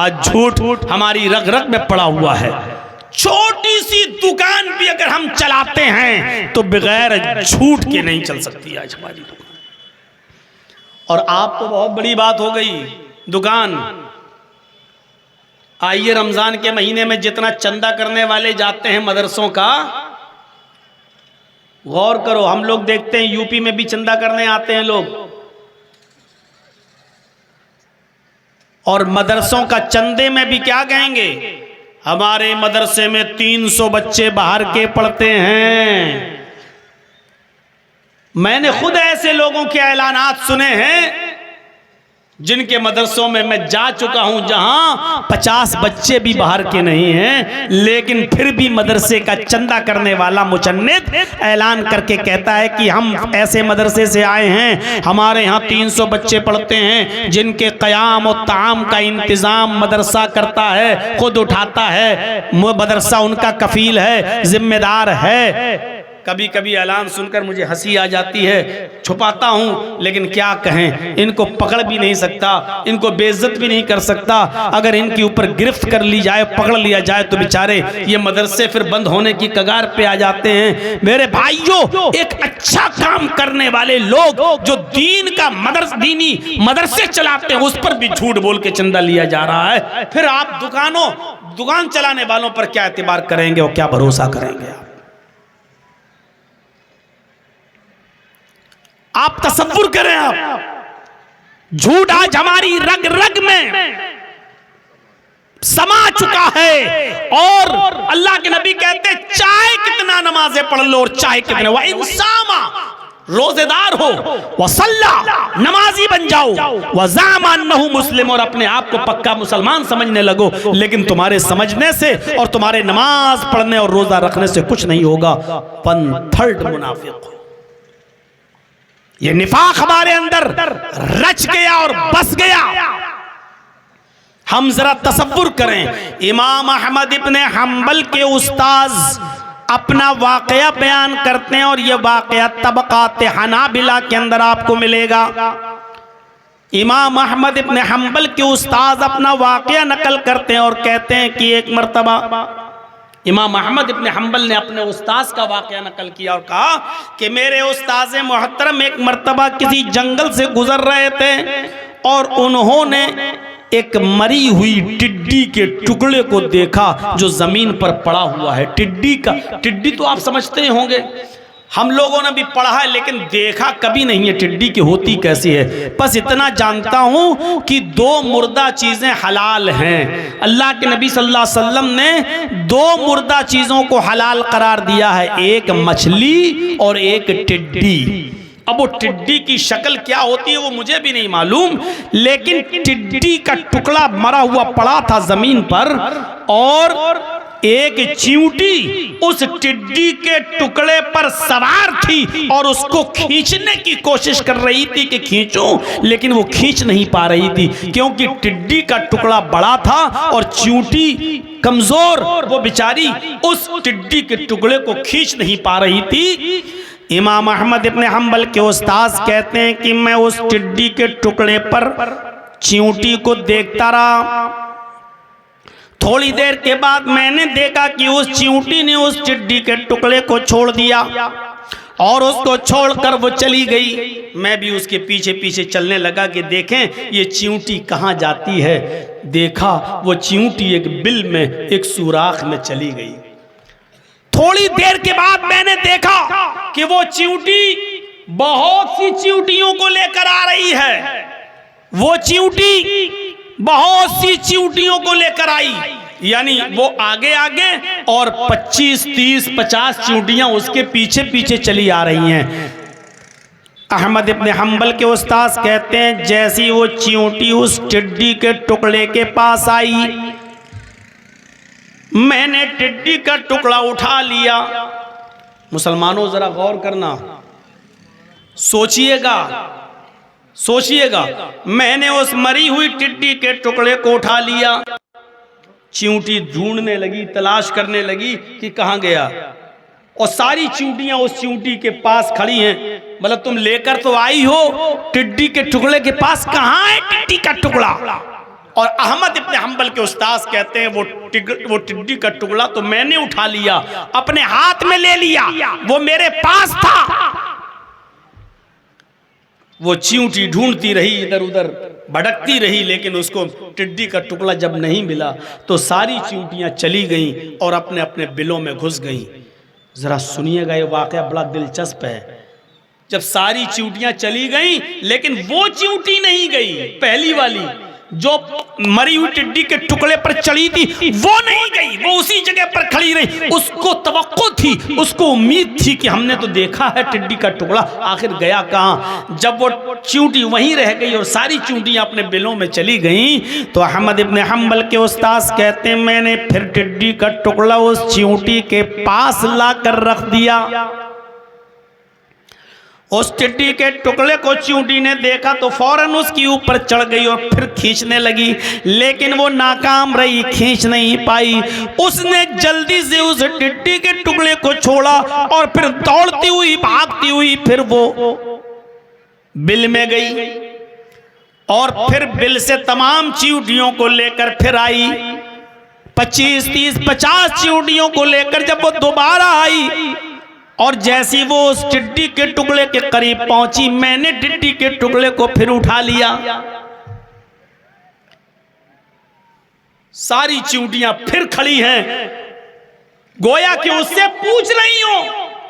आज झूठ हमारी रग रग में पड़ा हुआ है। छोटी सी दुकान भी अगर हम चलाते हैं तो बगैर झूठ के नहीं चल सकती आज हमारी दुकान। और आप तो बहुत बड़ी बात हो गई दुकान। आइए रमजान के महीने में जितना चंदा करने वाले जाते हैं मदरसों का, गौर करो। हम लोग देखते हैं यूपी में भी चंदा करने आते हैं लोग, और मदरसों का चंदे में भी क्या कहेंगे, हमारे मदरसे में 300 बच्चे बाहर के पढ़ते हैं। मैंने खुद ऐसे लोगों के ऐलानात सुने हैं जिनके मदरसों में मैं जा चुका हूं जहां 50 बच्चे भी बाहर के नहीं हैं, लेकिन फिर भी मदरसे का चंदा करने वाला मुचन्निद ऐलान करके कहता है कि हम ऐसे मदरसे से आए हैं, हमारे यहाँ 300 बच्चे पढ़ते हैं, जिनके क़याम और ताम का इंतज़ाम मदरसा करता है, खुद उठाता है, मदरसा उनका कफील है, जिम्मेदार है। कभी कभी ऐलान सुनकर मुझे हंसी आ जाती है, छुपाता हूं, लेकिन क्या कहें, इनको पकड़ भी नहीं सकता, इनको बेइज्जत भी नहीं कर सकता। अगर इनके ऊपर गिरफ्त कर ली जाए, पकड़ लिया जाए, तो बेचारे ये मदरसे फिर बंद होने की कगार पे आ जाते हैं। मेरे भाइयों, एक अच्छा काम करने वाले लोग जो दीन का दीनी मदरसे चलाते हैं, उस पर भी झूठ बोल के चंदा लिया जा रहा है। फिर आप दुकान चलाने वालों पर क्या एतबार करेंगे और क्या भरोसा करेंगे? आप तसव्वुर करें, आप झूठ आज हमारी रग रग में समा चुका है। और अल्लाह के नबी कहते चाहे कितना नमाजें पढ़ लो और चाहे कितने वह इंसामा रोजेदार हो, वसल्ला नमाजी बन जाओ, वज़ामान नहु मुस्लिम, और अपने आप को पक्का मुसलमान समझने लगो, लेकिन तुम्हारे समझने से और तुम्हारे नमाज पढ़ने और रोजा रखने से कुछ नहीं होगा। 1/3 मुनाफिक। ये निफाक हमारे अंदर रच गया और बस गया। हम जरा तसव्वुर करें, इमाम अहमद इब्ने हम्बल के उस्ताद अपना वाकया बयान करते हैं, और यह वाकया तबकात हनाबिला के अंदर आपको मिलेगा। इमाम अहमद इब्ने हम्बल के उस्ताद अपना वाकया नकल करते हैं और कहते हैं कि एक मर्तबा इमाम अहमद इब्ने हम्बल ने अपने उस्ताद का वाकया नकल किया और कहा कि मेरे उस्ताद मोहतरम एक मर्तबा किसी जंगल से गुजर रहे थे और उन्होंने एक मरी हुई टिड्डी के टुकड़े को देखा जो जमीन पर पड़ा हुआ है। टिड्डी तो आप समझते होंगे, हम लोगों ने भी पढ़ा है, लेकिन देखा कभी नहीं है टिड्डी की होती कैसी है। बस इतना जानता हूं कि 2 मुर्दा चीजें हलाल हैं। अल्लाह के नबी सल्लल्लाहु अलैहि वसल्लम ने 2 मुर्दा चीजों को हलाल करार दिया है, एक मछली और एक टिड्डी। अब वो टिड्डी की शक्ल क्या होती है वो मुझे भी नहीं मालूम, लेकिन टिड्डी का टुकड़ा मरा हुआ पड़ा था जमीन पर, और एक चींटी उस टिड्डी के टुकड़े पर सवार थी और उसको खींचने की कोशिश कर रही थी कि खींचूं, लेकिन वो खींच नहीं पा रही थी क्योंकि टिड्डी का टुकड़ा बड़ा था और चींटी कमजोर, वो बेचारी उस टिड्डी के टुकड़े को खींच नहीं पा रही थी। इमाम अहमद इब्ने हम्बल के उस्ताद कहते हैं कि मैं उस टिड्डी के टुकड़े पर चींटी को देखता रहा। थोड़ी देर के बाद मैंने देखा कि उस चींटी ने उस टिड्डी के टुकड़े को छोड़ दिया और उसको छोड़कर वो चली गई। मैं भी उसके पीछे पीछे चलने लगा कि देखें ये चींटी कहाँ जाती है। देखा वो चींटी एक बिल में, एक सुराख में चली गई। थोड़ी देर के बाद मैंने देखा कि वो चींटी बहुत सी चींटियों को लेकर आ रही है। वो चींटी बहुत सी चींटियों को लेकर आई, यानी वो आगे आगे और 25, 30, 50 चींटियां उसके पीछे पीछे चली आ रही हैं। अहमद इब्ने हम्बल के उस्ताद कहते हैं जैसी वो चींटी उस टिड्डी के टुकड़े के पास आई, मैंने टिड्डी का टुकड़ा उठा लिया। मुसलमानों जरा गौर करना, सोचिएगा, मैंने उस मरी हुई टिड्डी के टुकड़े को उठा लिया। चींटी ढूंढने लगी, तलाश करने लगी कि कहां गया, और सारी चींटियां उस चींटी के पास खड़ी हैं। मतलब तुम लेकर तो आई हो टिड्डी के टुकड़े के पास, कहां है टिड्डी का टुकड़ा? और अहमद इब्ने हम्बल के उस्ताद कहते हैं वो टिड्डी का टुकड़ा तो मैंने उठा लिया, अपने हाथ में ले लिया, वो मेरे पास था। वो चींटी ढूंढती रही, इधर उधर भटकती रही, लेकिन उसको टिड्डी का टुकड़ा जब नहीं मिला तो सारी चींटियां चली गईं और अपने अपने बिलों में घुस गईं। जरा सुनिएगा, ये वाकया बड़ा दिलचस्प है। जब सारी चींटियां चली गईं, लेकिन वो चींटी नहीं गई, पहली वाली जो मरी हुई टिड्डी के टुकड़े पर चढ़ी थी वो नहीं गई, वो उसी जगह पर खड़ी रही। उसको तवक्को थी, उसको उम्मीद थी कि हमने तो देखा है टिड्डी का टुकड़ा, आखिर गया कहां। जब वो चींटी वहीं रह गई और सारी चींटियां अपने बिलों में चली गईं, तो अहमद इब्ने हम्बल के उस्ताद कहते हैं मैंने फिर टिड्डी का टुकड़ा उस चींटी के पास लाकर रख दिया। उस टिड्डी के टुकड़े को चींटी ने देखा तो फौरन उसके ऊपर चढ़ गई और फिर खींचने लगी, लेकिन वो नाकाम रही, खींच नहीं पाई। उसने जल्दी से उस टिड्डी के टुकड़े को छोड़ा और फिर दौड़ती हुई भागती हुई फिर वो बिल में गई और फिर बिल से तमाम चींटियों को लेकर फिर आई। 25, 30, 50 चींटियों को लेकर जब वो दोबारा आई और जैसी वो उस टिड्डी के टुकड़े के करीब पहुंची, मैंने टिड्डी के टुकड़े को फिर उठा लिया। सारी चींटियां फिर खड़ी हैं, गोया कि उससे पूछ रही हो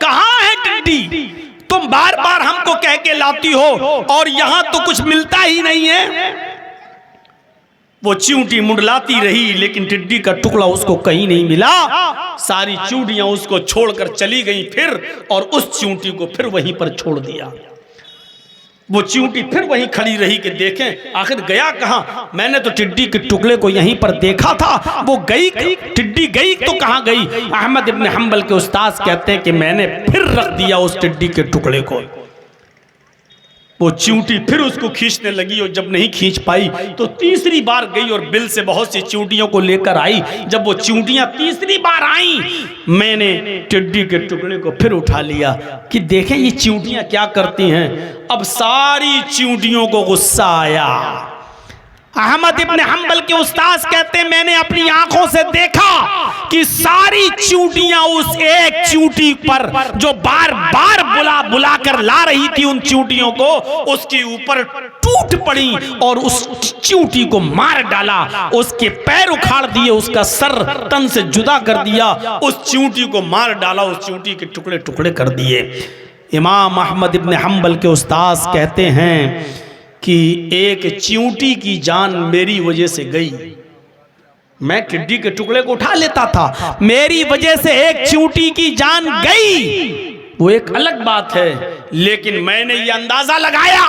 कहां है टिड्डी, तुम बार बार हमको कह के लाती हो और यहां तो कुछ मिलता ही नहीं है। वो चींटी मुंडलाती रही, लेकिन टिड्डी का टुकड़ा उसको कहीं नहीं मिला। सारी चींटियां उसको छोड़कर चली गईं फिर, और उस चींटी को फिर वहीं पर छोड़ दिया। वो चींटी फिर वहीं खड़ी रही कि देखें आखिर गया कहां। मैंने तो टिड्डी के टुकड़े को यहीं पर देखा था, वो गई, टिड्डी गई तो कहां गई। अहमद इब्ने हम्बल के उस्ताद कहते हैं कि मैंने फिर रख दिया उस टिड्डी के टुकड़े को। वो चींटी फिर उसको खींचने लगी और जब नहीं खींच पाई तो तीसरी बार गई और बिल से बहुत सी चींटियों को लेकर आई। जब वो चींटियां तीसरी बार आई, मैंने टिड्डी के टुकड़े को फिर उठा लिया कि देखें ये चींटियां क्या करती हैं। अब सारी चींटियों को गुस्सा आया। अहमद इब्ने हम्बल के उस्ताद कहते हैं मैंने अपनी आंखों से देखा कि सारी चींटियां उस एक चींटी पर जो बार बार बुला कर ला रही थी उन चींटियों को, उसके ऊपर टूट पड़ी और उस चींटी को मार डाला, उसके पैर उखाड़ दिए, उसका सर तन से जुदा कर दिया, उस चींटी को मार डाला, उस चींटी के टुकड़े टुकड़े कर दिए। इमाम अहमद इब्ने हम्बल के उस्ताद कहते हैं कि एक चींटी की जान मेरी वजह से गई। मैं टिड्डी के टुकड़े को उठा लेता था, मेरी वजह से एक चींटी की जान गई, वो एक अलग बात है, लेकिन मैंने ये अंदाजा लगाया,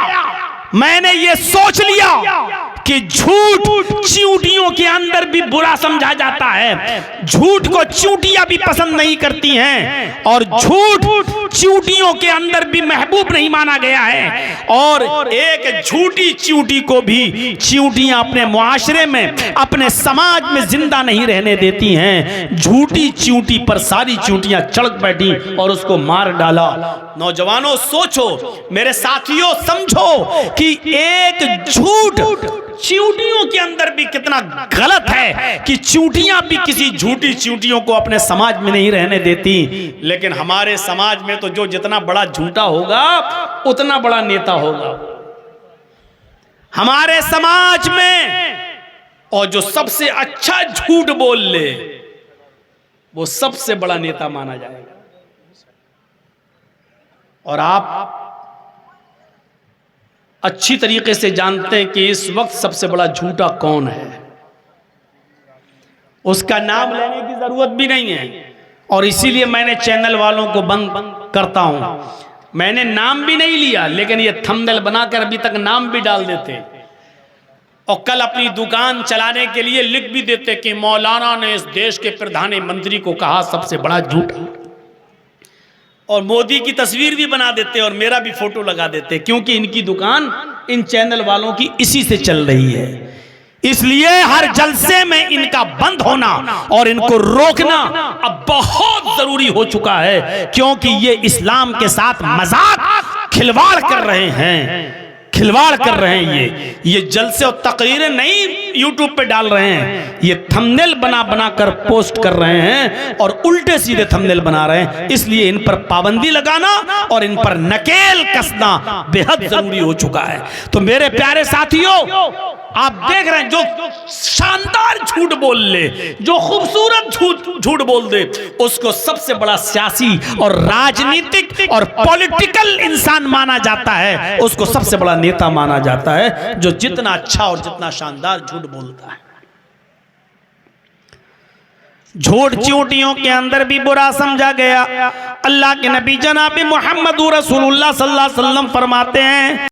मैंने ये सोच लिया कि झूठ चींटियों के अंदर भी बुरा समझा जाता है, झूठ को चींटियां भी पसंद नहीं करती हैं और झूठ चींटियों के अंदर भी महबूब नहीं माना गया है। और एक झूठी चींटी को भी चींटियां अपने मुआशरे में, अपने समाज में जिंदा नहीं रहने देती हैं। झूठी चींटी पर सारी चींटियां चढ़ बैठी और उसको मार डाला। नौजवानों सोचो, मेरे साथियों समझो कि एक झूठ चींटियों के अंदर भी कितना गलत है कि चींटियां भी किसी झूठी चींटियों को अपने समाज में नहीं रहने देती। लेकिन हमारे समाज में तो जो जितना बड़ा झूठा होगा उतना बड़ा नेता होगा हमारे समाज में, और जो सबसे अच्छा झूठ बोल ले वो सबसे बड़ा नेता माना जाएगा। और आप अच्छी तरीके से जानते हैं कि इस वक्त सबसे बड़ा झूठा कौन है, उसका नाम लेने की जरूरत भी नहीं है और इसीलिए मैंने चैनल वालों को बंद करता हूं। मैंने नाम भी नहीं लिया, लेकिन ये थंबनेल बनाकर अभी तक नाम भी डाल देते और कल अपनी दुकान चलाने के लिए लिख भी देते कि मौलाना ने इस देश के प्रधानमंत्री को कहा सबसे बड़ा झूठा, और मोदी की तस्वीर भी बना देते और मेरा भी फोटो लगा देते, क्योंकि इनकी दुकान इन चैनल वालों की इसी से चल रही है। इसलिए हर जलसे में इनका बंद होना और इनको रोकना अब बहुत जरूरी हो चुका है, क्योंकि ये इस्लाम के साथ मजाक खिलवाड़ कर रहे हैं, खिलवाड़ कर रहे हैं। ये जलसे और तकरीरें नहीं यूट्यूब पे डाल रहे हैं, ये थंबनेल बना बना कर पोस्ट कर रहे हैं और उल्टे सीधे थंबनेल बना रहे हैं। इसलिए इन पर पाबंदी लगाना और इन पर नकेल कसना बेहद जरूरी हो चुका है। तो मेरे प्यारे साथियों, आप देख रहे हैं, जो शानदार झूठ बोल ले, जो खूबसूरत झूठ बोल दे, उसको सबसे बड़ा सियासी और राजनीतिक और पॉलिटिकल इंसान माना जाता है, उसको सबसे बड़ा नेता माना जाता है, जो जितना अच्छा और जितना शानदार झूठ बोलता है। झूठ चींटियों के अंदर भी बुरा समझा गया। अल्लाह के नबी जनाब मोहम्मद रसूलुल्लाह सल्लल्लाहु अलैहि वसल्लम फरमाते हैं,